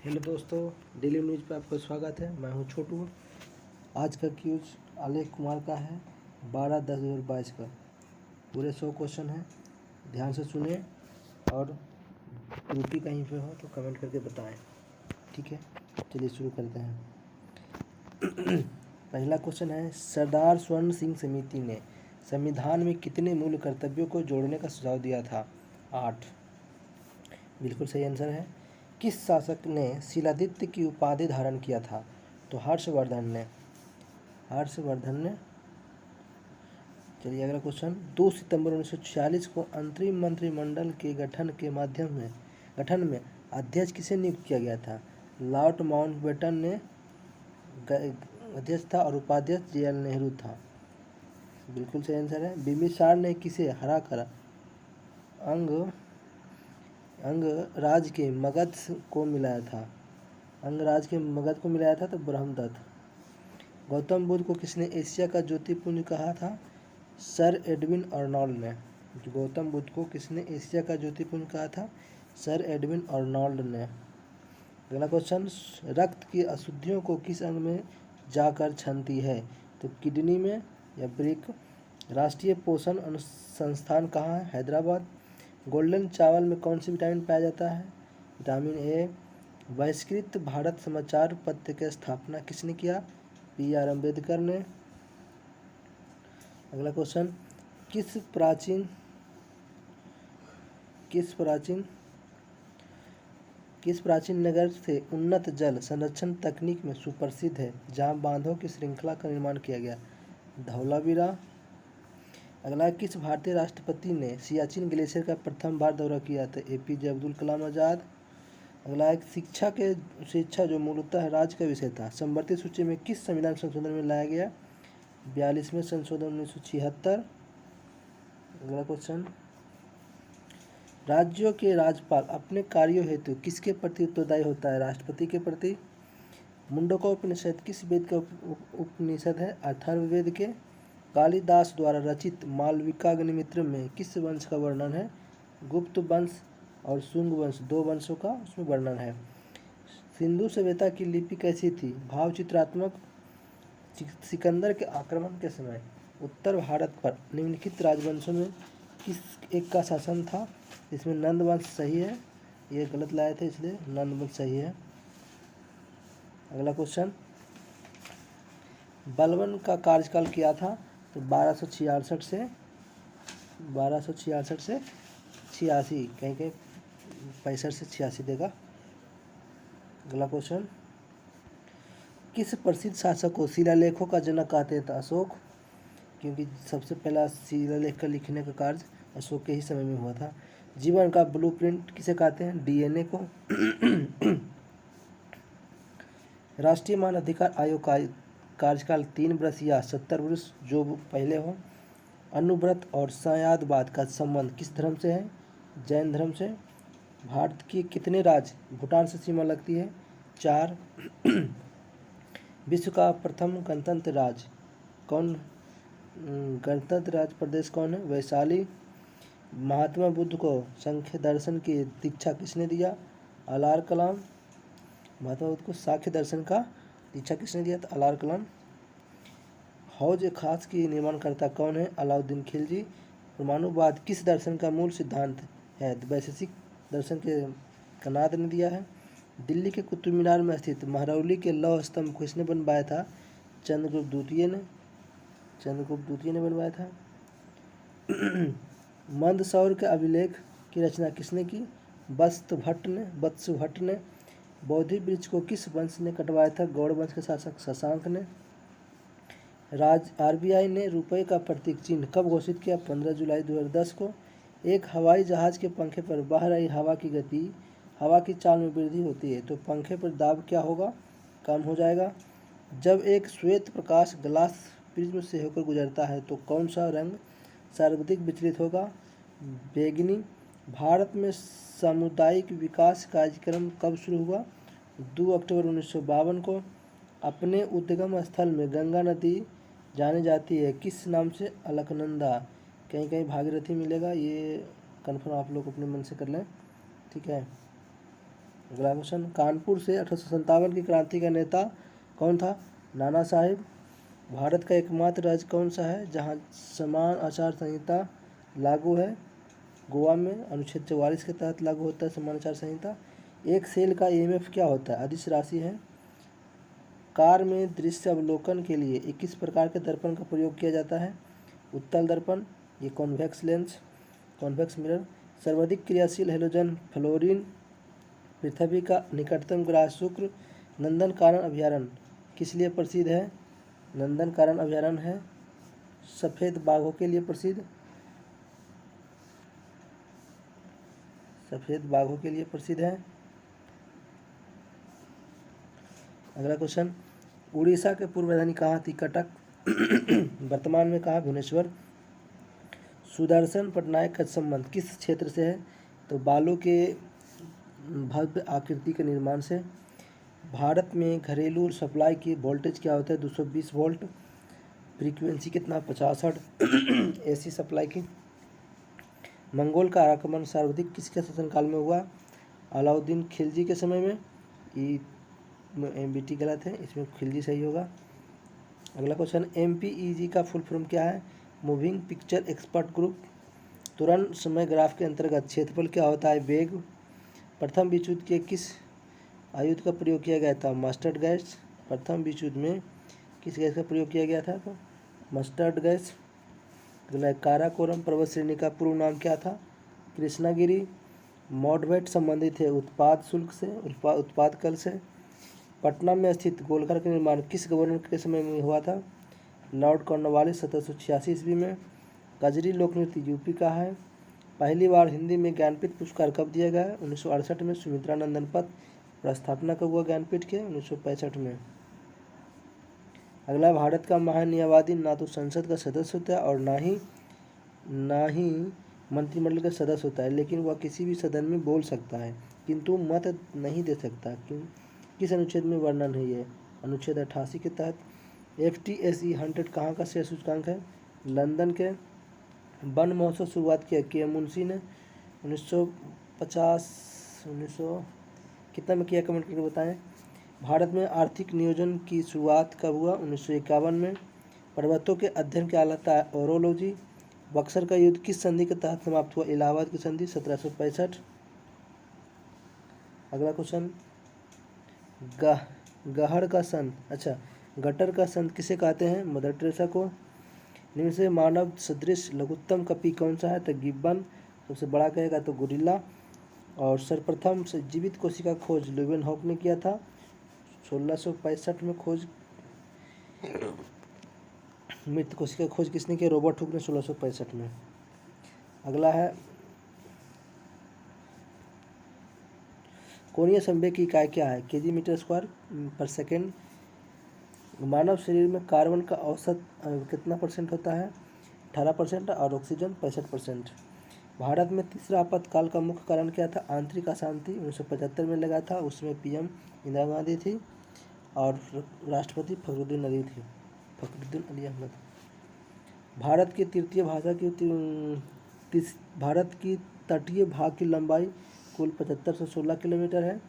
Hello दोस्तों, daily news पे आपका स्वागत है। मैं हूं छोटू। आज का क्यूज आलेख कुमार का है 12/10/2022 का। पूरे 100 क्वेश्चन हैं, ध्यान से सुने और त्रुटि कहीं पे हो तो कमेंट करके बताएं। ठीक है, चलिए शुरू करते हैं। पहला क्वेश्चन है, सरदार स्वर्ण सिंह समिति ने संविधान में कितने मूल कर्तव्यों को जोड़ने का सुझाव दिया था? 8। बिल्कुल सही आंसर है। किस शासक ने शिलादित्य की उपाधि धारण किया था? तो हर्षवर्धन ने। चलिए अगला क्वेश्चन, 2 सितंबर 1946 को अंतरिम मंत्रिमंडल के गठन में अध्यक्ष किसे नियुक्त किया गया था? लॉर्ड माउंटबेटन ने अध्यक्ष था और उपाध्यक्ष JL नेहरू था। बिल्कुल सही आंसर है। बिम्बिसार ने किसे हराकर अंगराज के मगध को मिलाया था? तो ब्रह्मदत्त। गौतम बुद्ध को किसने एशिया का ज्योतिर्पुंज कहा था? सर एडविन अर्नोल्ड ने। गौतम बुद्ध को किसने एशिया का ज्योतिर्पुंज कहा था? सर एडविन अर्नोल्ड ने। अगला क्वेश्चन, रक्त की अशुद्धियों को किस अंग में जाकर छनती है? तो किडनी में या वृक्क। राष्ट्रीय पोषण अनुसंधान कहाँ है? हैदराबाद। गोल्डन चावल में कौन सी विटामिन पाया जाता है? Vitamin A. बहिष्कृत भारत समाचार पत्र की स्थापना किसने किया? PR अम्बेडकर ने। अगला क्वेश्चन, किस प्राचीन नगर से उन्नत जल संरक्षण तकनीक में सुप्रसिद्ध है, जहां बांधों की श्रृंखला का निर्माण किया गया? धौलावीरा। अगला, किस भारतीय राष्ट्रपति ने सियाचिन ग्लेशियर का प्रथम बार दौरा किया था? APJ अब्दुल कलाम आज़ाद। अगला, एक शिक्षा जो मूलतः राज्य का विषय था, समवर्ती सूची में किस संविधान संशोधन में लाया गया? 42वें संशोधन 1976। अगला क्वेश्चन, राज्यों के राज्यपाल अपने कार्यों हेतु किसके प्रति उत्तरदायी होता है? राष्ट्रपति के प्रति। मुंडका उपनिषद किस वेद का उपनिषद है? अथर्ववेद के। कालिदास द्वारा रचित मालविकाग्निमित्र में किस वंश का वर्णन है? गुप्त वंश और शुंग वंश, 2 वंशों का उसमें वर्णन है। सिंधु सभ्यता की लिपि कैसी थी? भावचित्रात्मक। सिकंदर के आक्रमण के समय उत्तर भारत पर निम्नलिखित राजवंशों में किस एक का शासन था? इसमें नंद वंश सही है, ये गलत लाए थे इसलिए नंद वंश सही है। अगला क्वेश्चन, बलबन का कार्यकाल क्या था? तो 1266 से 86, कहीं 65 से 86 देगा। अगला क्वेश्चन, किस प्रसिद्ध शासक को शिलालेखों का जनक कहते थे? अशोक, क्योंकि सबसे पहला शिलालेख का लिखने का कार्य अशोक के ही समय में हुआ था। जीवन का ब्लूप्रिंट किसे कहते हैं? DNA को। राष्ट्रीय मानव अधिकार आयोग का कार्यकाल 3 वर्ष या 70 वर्ष, जो पहले हो। अनुव्रत और संयादवाद का संबंध किस धर्म से है? जैन धर्म से। भारत की कितने राज्य भूटान से सीमा लगती है? 4। विश्व का प्रथम गणतंत्र राज्य प्रदेश कौन है? वैशाली। महात्मा बुद्ध को सांख्य दर्शन की दीक्षा किसने दिया? अलार कलाम। महात्मा बुद्ध को सांख्य दर्शन का दीक्षा किसने दिया था? अलार कलाम। हौज खास की निर्माणकर्ता कौन है? अलाउद्दीन खिलजी। परमाणुवाद किस दर्शन का मूल सिद्धांत है? वैशेषिक दर्शन के कनाद ने दिया है। दिल्ली के कुतुब मीनार में स्थित महरौली के लौह स्तंभ को किसने बनवाया था? चंद्रगुप्त द्वितीय ने बनवाया था। मंदसौर के अभिलेख की रचना किसने की? वत्स भट्ट ने। बोधि वृक्ष को किस वंश ने कटवाया था? गौड़ वंश के शासक शशांक ने। RBI ने रुपये का प्रतीक चिन्ह कब घोषित किया? 15 जुलाई 2010 को। एक हवाई जहाज के पंखे पर बह रही हवा की चाल में वृद्धि होती है तो पंखे पर दाब क्या होगा? कम हो जाएगा। जब एक श्वेत प्रकाश ग्लास प्रिज्म से होकर गुजरता है तो कौन सा रंग सर्वाधिक विचलित होगा? बैंगनी। भारत में सामुदायिक विकास कार्यक्रम कब शुरू हुआ? 2 अक्टूबर 1952 को। अपने उद्गम स्थल में गंगा नदी जानी जाती है किस नाम से? अलकनंदा। कहीं भागीरथी मिलेगा, ये कन्फर्म आप लोग अपने मन से कर लें। ठीक है। अगला क्वेश्चन, कानपुर से 1857 की क्रांति का नेता कौन था? नाना साहेब। भारत का एकमात्र राज्य कौन सा है जहां समान आचार संहिता लागू है? गोवा में अनुच्छेद 44 के तहत लागू होता है समान आचार संहिता। एक सेल का ईएमएफ क्या होता है? अदिश राशि है। कार में दृश्य अवलोकन के लिए किस प्रकार के दर्पण का प्रयोग किया जाता है? उत्तल दर्पण, ये कॉन्वेक्स लेंस, कॉन्वेक्स मिरर। सर्वाधिक क्रियाशील हैलोजन फ्लोरीन। पृथ्वी का निकटतम ग्रह शुक्र। नंदनकानन अभयारण्य किस लिए प्रसिद्ध है? नंदनकानन अभयारण्य है सफ़ेद बाघों के लिए प्रसिद्ध, सफ़ेद बाघों के लिए प्रसिद्ध है। अगला क्वेश्चन, उड़ीसा के पूर्व राजधानी कहाँ थी? कटक। वर्तमान में कहाँ? भुवनेश्वर। सुदर्शन पटनायक का संबंध किस क्षेत्र से है? तो बालों के भव्य आकृति के निर्माण से। भारत में घरेलू सप्लाई की वोल्टेज क्या होता है? 220 वोल्ट। फ्रीक्वेंसी कितना? 50 हर्ट्ज एसी सप्लाई की। मंगोल का आक्रमण सर्वाधिक किसके शासनकाल में हुआ? अलाउद्दीन खिलजी के समय में। ये एमबीटी गलत है, इसमें खिलजी सही होगा। अगला क्वेश्चन, एमपीईजी का फुल फॉर्म क्या है? Moving picture expert group. तुरंत समय ग्राफ के अंतर्गत क्षेत्रफल क्या होता है? वेग। प्रथम विश्व युद्ध के किस आयुध का प्रयोग किया गया था? Mustard gas. प्रथम विश्व युद्ध में किस गैस का प्रयोग किया गया था? तो मस्टर्ड गैस। अगला, काराकोरम पर्वत श्रेणी का पूर्व नाम क्या था? कृष्णागिरी। मॉडवेट संबंधित है उत्पाद शुल्क से, उत्पाद कर से। पटना में स्थित गोलघर का निर्माण किस गवर्नर के समय में हुआ था? लॉर्ड कॉर्नवालिस 1786 ईस्वी में। कजरी लोक नृत्य यूपी का है। पहली बार हिंदी में ज्ञानपीठ पुरस्कार कब दिया गया है? 1968 में। सुमित्रा नंदन पथ प्रस्थापना कब हुआ ज्ञानपीठ के? 1965 में। अगला, भारत का महान्यायवादी ना तो संसद का सदस्य होता है और ना ही मंत्रिमंडल का सदस्य होता है, लेकिन वह किसी भी सदन में बोल सकता है किंतु मत नहीं दे सकता। क्यों? किस अनुच्छेद में वर्णन है ये? अनुच्छेद 88 के तहत। FTSE 100 कहाँ का शेयर सूचकांक है? लंदन के। वन महोत्सव शुरुआत किया के मुंशी ने 1950 कितना में किया? कमेंट करके बताएं। भारत में आर्थिक नियोजन की शुरुआत कब हुआ? 1951 में। पर्वतों के अध्ययन क्या कहलाता है? ओरोलॉजी। बक्सर का युद्ध किस संधि के तहत समाप्त हुआ? इलाहाबाद की संधि 1765। अगला क्वेश्चन, गहड़ का संत, अच्छा गटर का संत किसे कहते हैं? मदर टेरेसा को। निम्न से मानव सदृश लघुत्तम कपी कौन सा है? तो गिब्बन। सबसे बड़ा कहेगा तो गोरिल्ला। और सर्वप्रथम से जीवित कोशिका खोज ल्यूवेनहॉक ने किया था 1665 में। खोज मृत कोशिका खोज किसने किया? रॉबर्ट हुक ने 1665 में। अगला है, कोणीय संवेग की इकाई क्या है? केजी मीटर स्क्वायर पर सेकेंड। मानव शरीर में कार्बन का औसत कितना परसेंट होता है? 18% और ऑक्सीजन 65%। भारत में तीसरा आपातकाल का मुख्य कारण क्या था? आंतरिक अशांति 1975 में लगा था, उसमें PM इंदिरा गांधी थी और राष्ट्रपति फखरुद्दीन अली अहमद। भारत की तटीय तटीय भाग की लंबाई कुल 7516 किलोमीटर है।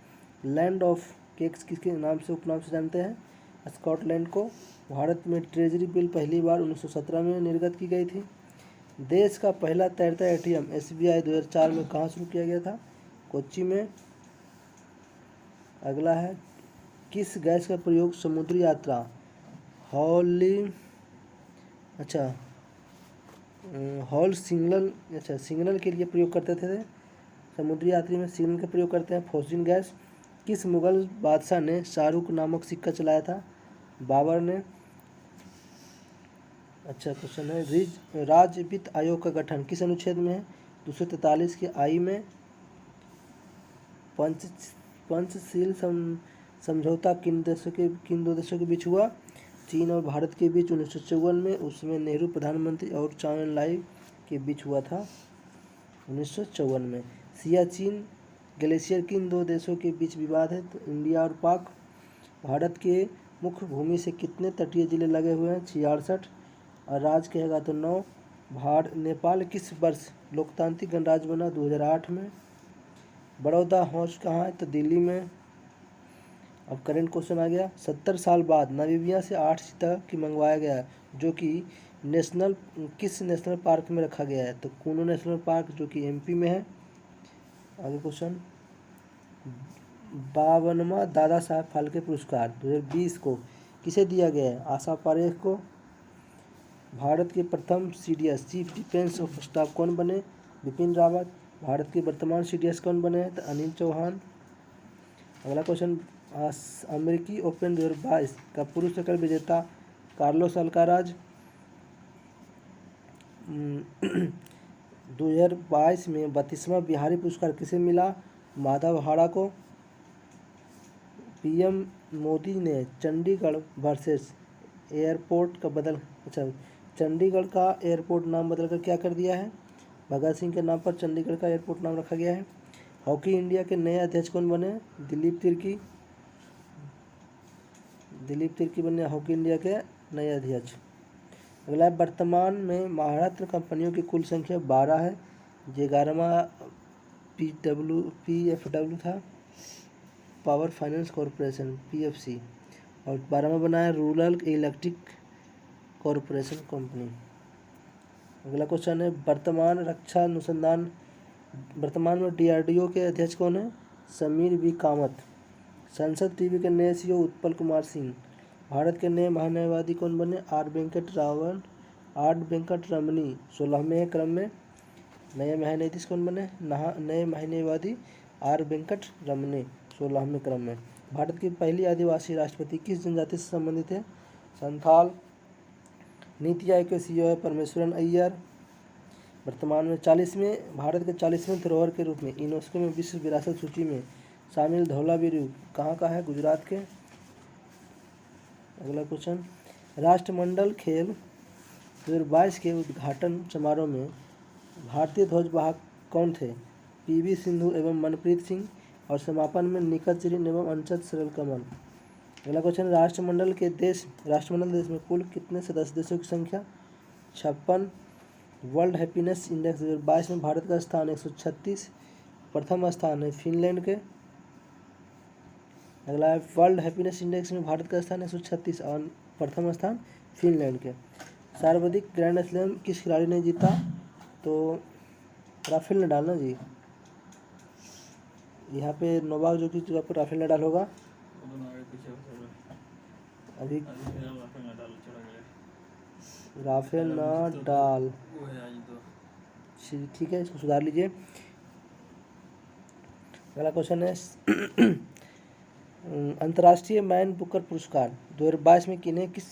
लैंड ऑफ केक्स किसके नाम से उपनाम से जानते हैं? स्कॉटलैंड को। भारत में ट्रेजरी बिल पहली बार 1917 में निर्गत की गई थी। देश का पहला तैरता ATM SBI 2004 में कहाँ शुरू किया गया था? कोच्चि में। अगला है, किस गैस का प्रयोग समुद्री यात्रा सिग्नल के लिए प्रयोग करते थे? समुद्री यात्री में सिग्नल का प्रयोग करते हैं। Phosgene gas. किस मुगल बादशाह ने शाहरुख नामक सिक्का चलाया था? बाबर ने। अच्छा क्वेश्चन है, राज्य वित्त आयोग का गठन किस अनुच्छेद में है? 243 के आई में। पंचशील समझौता किन दो देशों के बीच हुआ? चीन और भारत के बीच 1954 में। उसमें नेहरू प्रधानमंत्री और चाउ एन लाई के बीच हुआ था 1954 में। सियाचिन ग्लेशियर किन दो देशों के बीच विवाद है? तो इंडिया और पाक। भारत के मुख्य भूमि से कितने तटीय जिले लगे हुए हैं? 66। और राज्य कहेगा तो 9। नेपाल किस वर्ष लोकतांत्रिक गणराज्य बना? 2008 में। बड़ौदा हाउस कहाँ है? तो दिल्ली में। अब करंट क्वेश्चन आ गया। 70 साल बाद नामीबिया से 8 चीता की मंगवाया गया है, जो कि किस नेशनल पार्क में रखा गया है? तो कूनो नेशनल पार्क, जो कि एमपी में है। आगे क्वेश्चन, 52वां दादा साहब फाल्के पुरस्कार 2020 को किसे दिया गया है? आशा पारेख को। भारत के प्रथम CDS chief defence of staff कौन बने? बिपिन रावत। भारत के वर्तमान सीडीएस कौन बने हैं? तो अनिल चौहान। अगला क्वेश्चन, अमेरिकी ओपन 2022 का पुरुष एकल विजेता कार्लोस अल्काराज। 2022 में 32वां बिहारी पुरस्कार किसे मिला? माधव हाड़ा को। पीएम मोदी ने चंडीगढ़ वर्सेस एयरपोर्ट का चंडीगढ़ का एयरपोर्ट नाम बदलकर क्या कर दिया है? भगत सिंह के नाम पर चंडीगढ़ का एयरपोर्ट नाम रखा गया है। हॉकी इंडिया के नए अध्यक्ष कौन बने? दिलीप तिर्की बने हॉकी इंडिया के नए अध्यक्ष। अगला, वर्तमान में महारत्न कंपनियों की कुल संख्या 12 है। 11वां PFW था, पावर फाइनेंस कॉरपोरेशन PFC, और 12वां बना है रूरल इलेक्ट्रिक कॉरपोरेशन कंपनी। अगला क्वेश्चन है, वर्तमान में DRDO के अध्यक्ष कौन है? समीर वी कामत। संसद टीवी के नए CEO उत्पल कुमार सिंह। भारत के नए महान्यायवादी कौन बने? आर वेंकट रमनी 16वें क्रम में। नए महान्यायाधीश कौन बने? नए महान्यायवादी आर वेंकट रमनी 16वें क्रम में। भारत की पहली आदिवासी राष्ट्रपति किस जनजाति से संबंधित है? संथाल। नीति आयोग के CEO है परमेश्वरन अय्यर। वर्तमान में भारत के 40वें धरोहर के रूप में यूनेस्को में विश्व विरासत सूची में शामिल धौलावीरू कहाँ का है? गुजरात के। अगला क्वेश्चन, राष्ट्रमंडल खेल 2022 के उद्घाटन समारोह में भारतीय ध्वजवाहक कौन थे? PV सिंधु एवं मनप्रीत सिंह, और समापन में निखत जरीन एवं अंशज सरल कमल। अगला क्वेश्चन, राष्ट्रमंडल देश में कुल कितने सदस्य देशों की संख्या? 56। वर्ल्ड हैप्पीनेस इंडेक्स 2022 में भारत का स्थान 136, प्रथम स्थान है फिनलैंड के। अगला है, वर्ल्ड हैप्पीनेस इंडेक्स में भारत का स्थान 136 और प्रथम स्थान फिनलैंड के। सर्वाधिक ग्रैंड स्लैम किस खिलाड़ी ने जीता? तो राफेल नडाल ना जी। यहाँ पे नोवाक जोकोविच की जगह पर राफेल नडाल होगा। अभी राफेल नडाल, ठीक है, इसको सुधार लीजिए। अगला क्वेश्चन है, अंतर्राष्ट्रीय मैन बुकर पुरस्कार 2022 में किस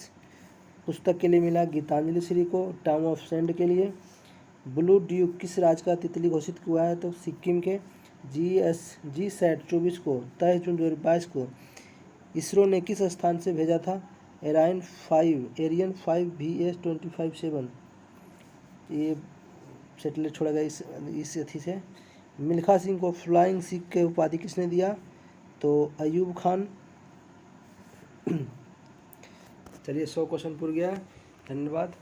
पुस्तक के लिए मिला? गीतांजलि श्री को। टाउन ऑफ सैंड के लिए। ब्लू ड्यूक किस राज्य का तितली घोषित हुआ है? तो सिक्किम के। GSAT 24 को 23 जून 2022 को इसरो ने किस स्थान से भेजा था? एरियन 5 VS-25-7 ये सैटेलाइट छोड़ा गया इस अथी से। मिल्खा सिंह को फ्लाइंग सिख के उपाधि किसने दिया? तो अयूब खान। चलिए 100 क्वेश्चन पूरा गया। धन्यवाद।